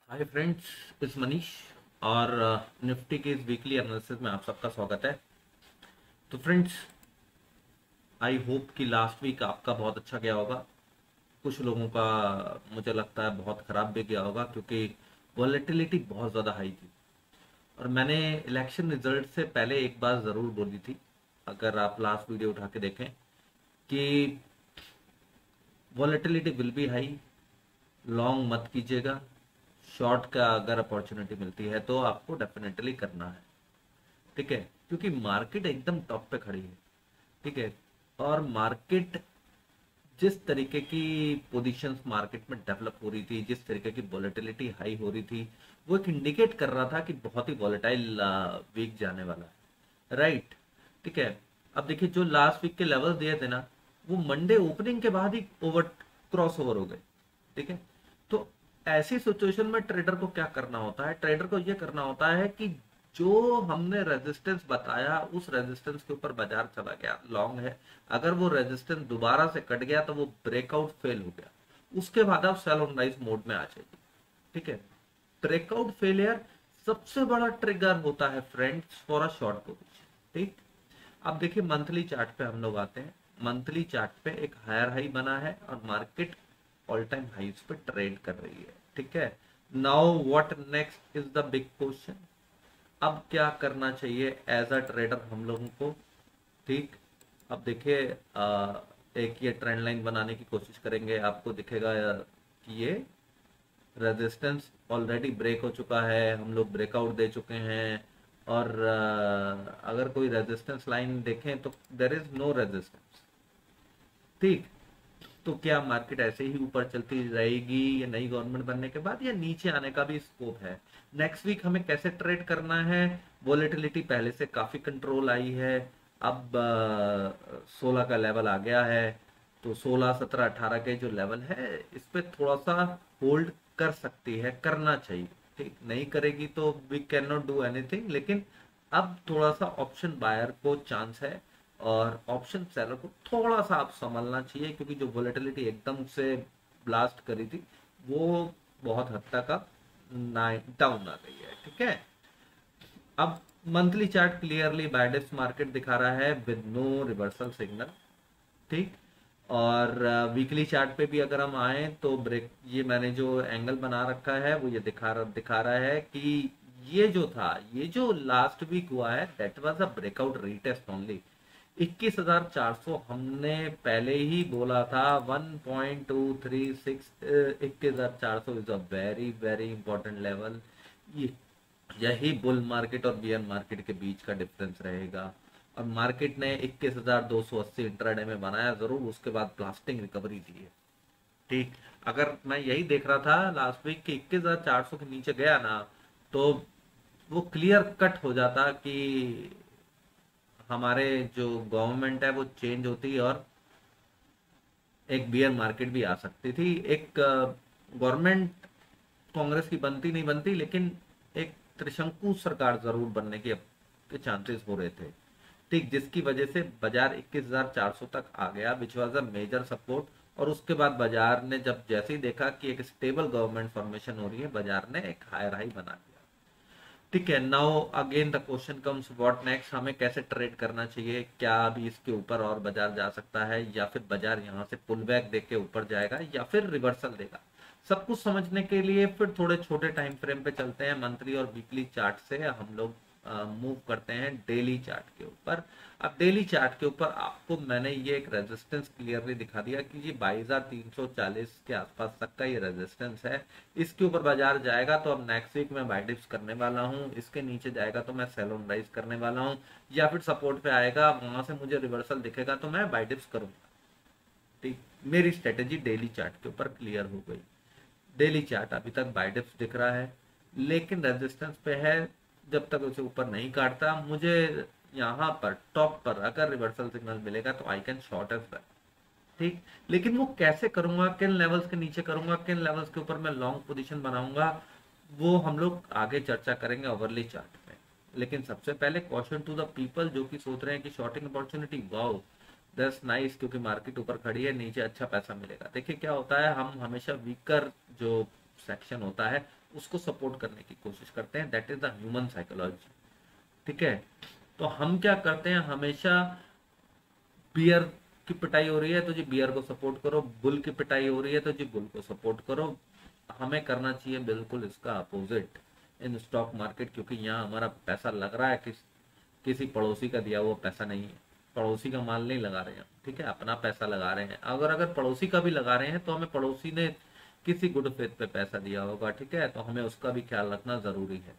Hi friends, इस मनीष और Nifty के इस वीकली एनालिसिस में आप सबका स्वागत है। तो फ्रेंड्स, आई होप कि लास्ट वीक आपका बहुत अच्छा गया होगा। कुछ लोगों का मुझे लगता है बहुत ख़राब भी गया होगा, क्योंकि वॉलेटिलिटी बहुत ज़्यादा हाई थी। और मैंने इलेक्शन रिजल्ट से पहले एक बात ज़रूर बोली थी, अगर आप लास्ट वीडियो उठा के देखें, कि volatility will be high, long मत कीजिएगा। शॉर्ट का अगर अपॉर्चुनिटी मिलती है तो आपको डेफिनेटली करना है, ठीक है, क्योंकि मार्केट एकदम टॉप पे खड़ी है। ठीक है, और मार्केट जिस तरीके की पोजीशंस मार्केट में डेवलप हो रही थी, जिस तरीके की वॉलेटिलिटी हाई हो रही थी, वो एक इंडिकेट कर रहा था कि बहुत ही वॉलेटाइल वीक जाने वाला है, राइट। ठीक है, अब देखिए, जो लास्ट वीक के लेवल्स दिए थे ना, वो मंडे ओपनिंग के बाद ही ओवर क्रॉस ओवर हो गए। ठीक है, तो ऐसी सिचुएशन में ट्रेडर को क्या करना होता है? ट्रेडर को ये करना होता है कि जो हमने रेजिस्टेंस बताया, उस रेजिस्टेंस के ऊपर बाजार चला गया, लॉन्ग है। अगर वो रेजिस्टेंस दोबारा से कट गया तो वो ब्रेकआउट फेल हो गया, उसके बाद आप सेल ऑन राइज मोड में आ जाइए। ठीक है, ब्रेकआउट फेलियर सबसे बड़ा ट्रिगर होता है friends for a short position. ठीक, अब देखिए मंथली चार्ट पे हम लोग आते हैं। मंथली चार्ट पे एक हायर हाई बना है और मार्केट ऑल टाइम हाईज पे ट्रेड कर रही है। ठीक है, now what next is the big question. अब क्या करना चाहिए एज अ ट्रेडर हम लोगों को? ठीक, अब देखिए, एक ये ट्रेंड लाइन बनाने की कोशिश करेंगे। आपको दिखेगा कि ये रेजिस्टेंस ऑलरेडी ब्रेक हो चुका है, हम लोग ब्रेकआउट दे चुके हैं। और अगर कोई रेजिस्टेंस लाइन देखें तो देर इज नो रेजिस्टेंस। ठीक, तो क्या मार्केट ऐसे ही ऊपर चलती रहेगी या नई गवर्नमेंट बनने के बाद, या नीचे आने का भी स्कोप है? नेक्स्ट वीक हमें कैसे ट्रेड करना है? वॉलेटिलिटी पहले से काफी कंट्रोल आई है। अब 16 का लेवल आ गया है, तो 16 17 18 के जो लेवल है, इस पे थोड़ा सा होल्ड कर सकती है, करना चाहिए। ठीक, नहीं करेगी तो we can not do anything, लेकिन अब थोड़ा सा ऑप्शन बायर को चांस है, और ऑप्शन सेलर को थोड़ा सा आप संभलना चाहिए, क्योंकि जो वोलेटिलिटी एकदम से ब्लास्ट करी थी, वो बहुत हद तक अब डाउन आ गई है। ठीक है, अब मंथली चार्ट क्लियरली बायडेक्स मार्केट दिखा रहा है विद नो रिवर्सल सिग्नल। ठीक, और वीकली चार्ट पे भी अगर हम आए तो ब्रेक, ये मैंने जो एंगल बना रखा है वो ये दिखा रहा है कि ये जो था, ये जो लास्ट वीक हुआ है, that was a breakout retest only. 21,400 हमने पहले ही बोला था। 1.236 21,400 is a very very important level. ये यही बुल मार्केट और बियर मार्केट के बीच का डिफरेंस रहेगा। और मार्केट ने 21,280 इंट्राडे में बनाया जरूर, उसके बाद ब्लास्टिंग रिकवरी दी है। ठीक, अगर मैं यही देख रहा था लास्ट वीक कि 21,400 के नीचे गया ना, तो वो क्लियर कट हो जाता कि हमारे जो गवर्नमेंट है वो चेंज होती, और एक बियर मार्केट भी आ सकती थी। एक गवर्नमेंट कांग्रेस की बनती नहीं बनती, लेकिन एक त्रिशंकु सरकार जरूर बनने के चांसेस हो रहे थे। ठीक, जिसकी वजह से बाजार 21,400 तक आ गया, which was a major support. और उसके बाद बाजार ने जब जैसे ही देखा कि एक स्टेबल गवर्नमेंट फॉर्मेशन हो रही है, बाजार ने एक हायर हाई बना दिया। ठीक है, now again the question comes what next. हमें कैसे ट्रेड करना चाहिए? क्या अभी इसके ऊपर और बाजार जा सकता है, या फिर बाजार यहाँ से पुल बैक देके ऊपर जाएगा, या फिर रिवर्सल देगा? सब कुछ समझने के लिए फिर थोड़े छोटे टाइम फ्रेम पे चलते हैं। मंथली और वीकली चार्ट से हम लोग मूव करते हैं डेली चार्ट के ऊपर। अब डेली चार्ट के ऊपर आपको मैंने ये एक रेजिस्टेंस क्लियरली दिखा दिया कि ये 22,340 के आसपास तक का ये रेजिस्टेंस है। इसके ऊपर बाजार जाएगा तो अब नेक्स्ट वीक मैं बाय डिप्स करने वाला हूँ, इसके नीचे जाएगा तो मैं सेल ऑन राइज करने वाला हूँ, या फिर सपोर्ट पे आएगा, वहां से मुझे रिवर्सल दिखेगा तो मैं बाय डिप्स करूंगा। ठीक, मेरी स्ट्रेटेजी डेली चार्ट के ऊपर क्लियर हो गई। डेली चार्ट अभी तक बाय डिप्स दिख रहा है, लेकिन रेजिस्टेंस पे है। जब तक उसे ऊपर नहीं काटता, मुझे यहाँ पर टॉप पर अगर रिवर्सल सिग्नल मिलेगा तो I can short as well. ठीक, लेकिन वो कैसे करूंगा, किन लेवल्स के नीचे करूंगा, किन लेवल्स के ऊपर मैं लॉन्ग पोजीशन बनाऊंगा, वो हम लोग आगे चर्चा करेंगे ओवरली चार्ट में। लेकिन सबसे पहले क्वेश्चन टू द पीपल जो कि सोच रहे हैं कि shorting opportunity, wow that's nice, क्योंकि मार्केट ऊपर खड़ी है, नीचे अच्छा पैसा मिलेगा। देखिए क्या होता है, हम हमेशा वीकर जो सेक्शन होता है उसको सपोर्ट करने की कोशिश करते हैं। That is the human psychology. ठीक है, तो हम क्या करते हैं, हमेशा बियर की पिटाई हो रही है तो जी बियर को सपोर्ट करो, बुल की पिटाई हो रही है तो जी बुल को सपोर्ट करो। हमें करना चाहिए बिल्कुल इसका अपोजिट इन स्टॉक मार्केट, क्योंकि यहाँ हमारा पैसा लग रहा है किसी पड़ोसी का दिया हुआ पैसा नहीं है, पड़ोसी का माल नहीं लगा रहे हैं, ठीक है, अपना पैसा लगा रहे हैं। अगर पड़ोसी का भी लगा रहे हैं तो हमें पड़ोसी ने किसी गुड फेथ पे पैसा दिया होगा, ठीक है, तो हमें उसका भी ख्याल रखना जरूरी है।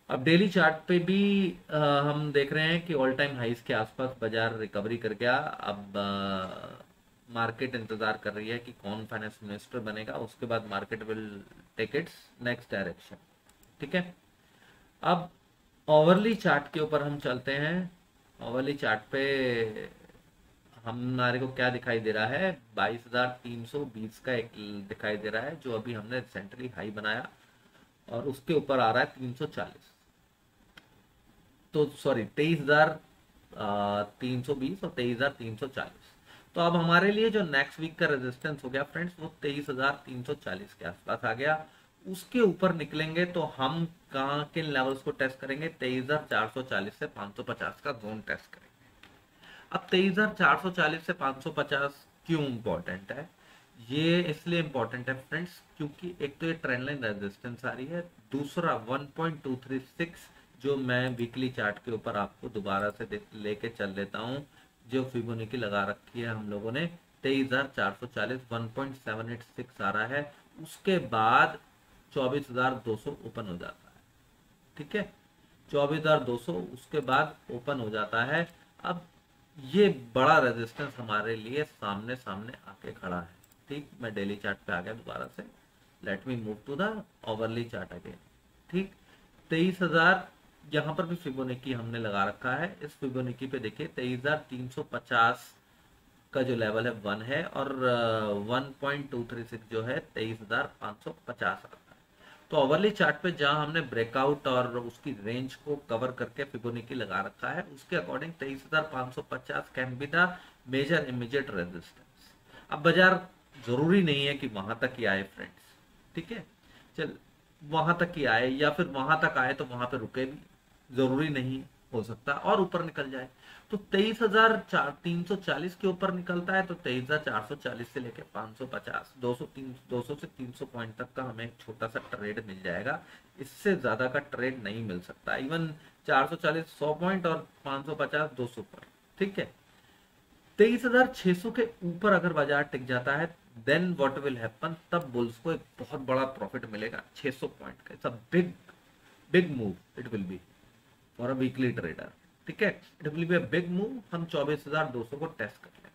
अब डेली चार्ट पे भी हम देख रहे हैं कि ऑल टाइम हाइस के आसपास बाजार रिकवरी कर गया। अब मार्केट इंतजार कर रही है कि कौन फाइनेंस मिनिस्टर बनेगा, उसके बाद market will take its next direction. ठीक है, अब ओवरली चार्ट के ऊपर हम चलते हैं। ओवरली चार्ट पे हमारे को क्या दिखाई दे रहा है, 22,320 का एक दिखाई दे रहा है जो अभी हमने रिसेंटली हाई बनाया, और उसके ऊपर आ रहा है 340, तो सॉरी 23,320 और 23,340। तो अब हमारे लिए जो नेक्स्ट वीक का रेजिस्टेंस हो गया फ्रेंड्स, वो 23,340 के आसपास आ गया। उसके ऊपर निकलेंगे तो हम कहाँ किन लेवल्स को टेस्ट करेंगे, 23,440 से 550 का जोन टेस्ट करेंगे। अब 23,440 से 550 क्यों इंपॉर्टेंट है, ये इसलिए इंपॉर्टेंट है फ्रेंड्स क्योंकि एक तो ये ट्रेंड लाइन रेजिस्टेंस आ रही है, दूसरा 1.236 जो मैं वीकली चार्ट के ऊपर आपको दोबारा से लेके चल लेता हूँ, जो फिबोनाची लगा रखी है हम लोगों ने 23,440 1.786 आ रहा है। उसके बाद 24,200 ओपन हो जाता है। ठीक है, 24,200 उसके बाद ओपन हो जाता है। अब ये बड़ा रेजिस्टेंस हमारे लिए सामने सामने आके खड़ा है। ठीक, मैं डेली चार्ट पे आ गया दोबारा से, let me move to the overlay chart again. ठीक, 23,000 यहाँ पर भी फिबोनाची हमने लगा रखा है। इस फिबोनाची पे देखिए 23,350 का जो लेवल है 1 है, और 1.236 जो है 23,550 आता है। तो ओवरली चार्ट पे जहां हमने ब्रेकआउट और उसकी रेंज को कवर करके फिबोनाची लगा रखा है, उसके according 23,550 can be the major immediate resistance. अब बाजार जरूरी नहीं है कि वहां तक ही आए फ्रेंड्स, ठीक है, चल वहां तक ही आए या फिर वहां तक आए तो वहां पे रुके भी, जरूरी नहीं, हो सकता और ऊपर निकल जाए। तो 23,340 के ऊपर निकलता है तो 23,440 से लेके 550 200 से 300 पॉइंट तक का हमें एक छोटा सा ट्रेड मिल जाएगा। इससे ज्यादा का ट्रेड नहीं मिल सकता। इवन 440 100 पॉइंट और 550 200 पॉइंट। ठीक है, 23,600 के ऊपर अगर बाजार टिक जाता है देन व्हाट विल हैपन, तब बुल्स को एक बहुत बड़ा प्रॉफिट मिलेगा 600 पॉइंट का। It's a big big move it will be for a weekly trader. ठीक है, it will be a big move. हम 24,200 को टेस्ट कर लेंगे।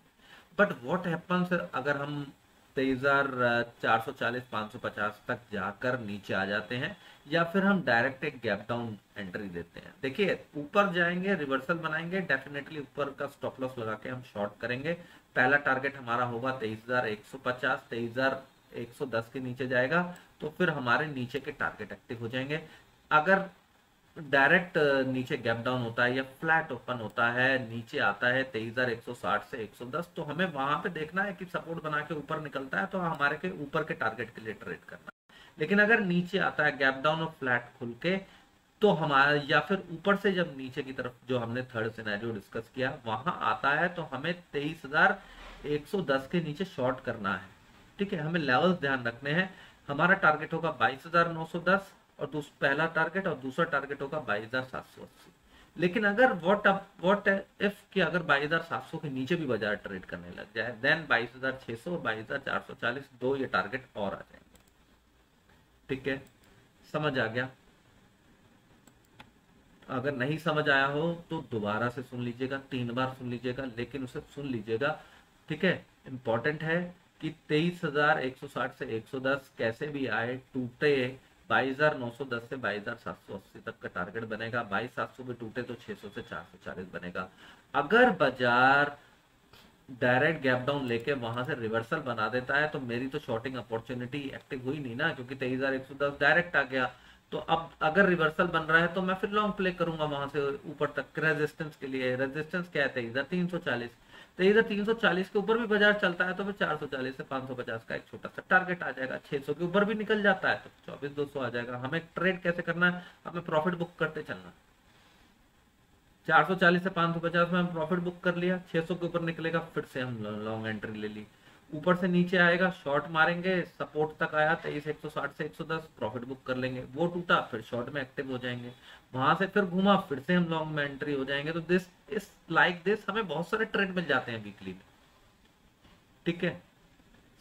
बट व्हाट हैपन्स अगर हम 23,440 550 तक जाकर नीचे आ जाते हैं, या फिर हम डायरेक्ट एक गैप डाउन एंट्री देते हैं। देखिए, ऊपर जाएंगे, रिवर्सल बनाएंगे, डेफिनेटली ऊपर का स्टॉप लॉस लगा के हम शॉर्ट करेंगे। पहला टारगेट हमारा होगा 23,150, 23,110 के नीचे जाएगा तो फिर हमारे नीचे के टारगेट एक्टिव हो जाएंगे। अगर डायरेक्ट नीचे गैप डाउन होता है या फ्लैट ओपन होता है, नीचे आता है 23,160 से 110, तो हमें वहां पे देखना है कि सपोर्ट बना के ऊपर निकलता है तो हमारे के ऊपर के टारगेट के लिए ट्रेड करना है। लेकिन अगर नीचे आता है गैप डाउन और फ्लैट खुल के, तो हमारा या फिर ऊपर से जब नीचे की तरफ जो हमने थर्ड सिनेरियो डिस्कस किया वहां आता है तो हमें 23,110 के नीचे शॉर्ट करना है। ठीक है, हमें लेवल्स ध्यान रखने हैं। हमारा टारगेट होगा 22,910 और पहला टारगेट, और दूसरा टारगेट होगा 22,780। लेकिन अगर व्हाट इफ कि अगर 22,700 के नीचे भी बाजार ट्रेड करने लग जाए, देन 22,600 और 22,440 दो ये टारगेट और आ जाएंगे। ठीक है, समझ आ गया? अगर नहीं समझ आया हो तो दोबारा से सुन लीजिएगा, 3 बार सुन लीजिएगा, लेकिन उसे सुन लीजिएगा। ठीक है, इंपॉर्टेंट है कि 23,160 से 110 कैसे भी आए, टूटे 22,910 से 22,780 तक का टारगेट बनेगा। 22,700 भी टूटे तो 600 से 440 बनेगा। अगर बाजार डायरेक्ट गैप डाउन लेके वहां से रिवर्सल बना देता है तो मेरी तो शॉर्टिंग अपॉर्चुनिटी एक्टिव हुई नहीं ना, क्योंकि 23,110 डायरेक्ट आ गया। तो अब अगर रिवर्सल बन रहा है तो मैं फिर लॉन्ग प्ले करूंगा वहां से ऊपर तक रेजिस्टेंस के लिए। रेजिस्टेंस क्या है? 23,340। तो इधर 340 के ऊपर भी बाजार चलता है तो फिर 440 से 550 का एक छोटा सा टारगेट आ जाएगा। 600 के ऊपर भी निकल जाता है तो 24,200 आ जाएगा। हमें ट्रेड कैसे करना है, हमें प्रॉफिट बुक करते चलना। 440 से 550 में हम प्रॉफिट बुक कर लिया, 600 के ऊपर निकलेगा फिर से हम लॉन्ग एंट्री ले ली। ऊपर से नीचे आएगा, शॉर्ट मारेंगे, सपोर्ट तक आया 23,160 से 110, प्रॉफिट बुक कर लेंगे। वो टूटा फिर शॉर्ट में एक्टिव हो जाएंगे, वहां से फिर घूमा फिर से हम लॉन्ग में एंट्री हो जाएंगे। तो दिस इज लाइक दिस, हमें बहुत सारे ट्रेड मिल जाते हैं वीकली में। ठीक है,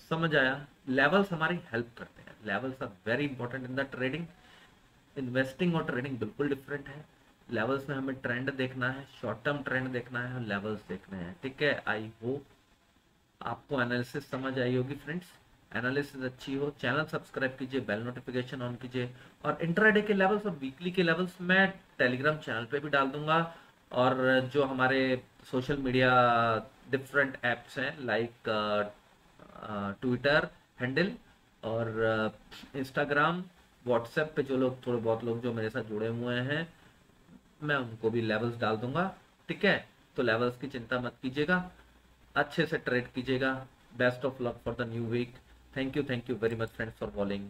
समझ आया? लेवल्स हमारी हेल्प करते हैं, levels are very important in the trading. Investing और ट्रेडिंग बिल्कुल डिफरेंट है। लेवल्स में हमें ट्रेंड देखना है, शॉर्ट टर्म ट्रेंड देखना है और लेवल्स देखने हैं। ठीक है, आई होप आपको एनालिसिस समझ आई होगी फ्रेंड्स। एनालिसिस अच्छी हो, चैनल सब्सक्राइब कीजिए, बेल नोटिफिकेशन ऑन कीजिए। और इंट्राडे के लेवल्स और वीकली के लेवल्स मैं टेलीग्राम चैनल पे भी डाल दूंगा, और जो हमारे सोशल मीडिया डिफरेंट एप्स हैं लाइक ट्विटर हैंडल और इंस्टाग्राम, व्हाट्सएप पे जो लोग थोड़े बहुत लोग जो मेरे साथ जुड़े हुए हैं, मैं उनको भी लेवल्स डाल दूंगा। ठीक है, तो लेवल्स की चिंता मत कीजिएगा, अच्छे से ट्रेड कीजिएगा। Best of luck for the new week. Thank you very much friends for following.